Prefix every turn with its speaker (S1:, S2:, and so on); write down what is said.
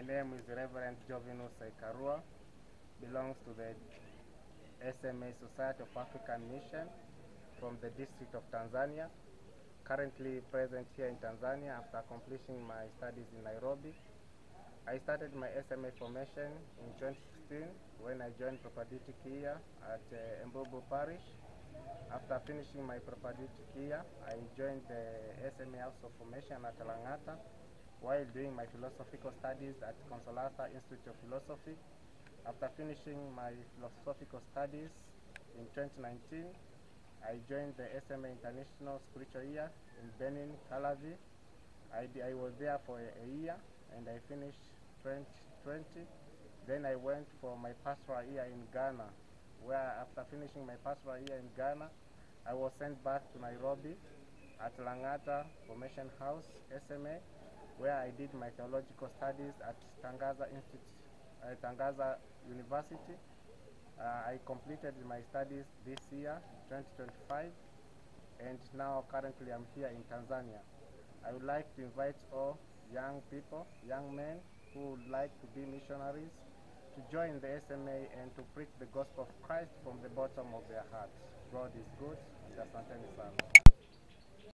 S1: name is Reverend Jovinus Karua, belongs to the SMA Society of African Mission from the District of Tanzania. Currently present here in Tanzania after accomplishing my studies in Nairobi. I started my SMA formation in 2016 when I joined Propaditic year at Mbubu Parish. After finishing my Propaditic year, I joined the SMA House of Formation at Langata while doing my philosophical studies at Consolata Institute of Philosophy. After finishing my philosophical studies in 2019, I joined the SMA International Spiritual Year in Benin, Calavi. I was there for a year and I finished 2020. Then I went for my pastoral year in Ghana, where after finishing my pastoral year in Ghana, I was sent back to Nairobi at Langata Formation House, SMA, where I did my theological studies at Tangaza University. I completed my studies this year, 2025, and now currently I'm here in Tanzania. I would like to invite all young people, young men who would like to be missionaries to join the SMA and to preach the gospel of Christ from the bottom of their hearts. God is good, and asanteni sana.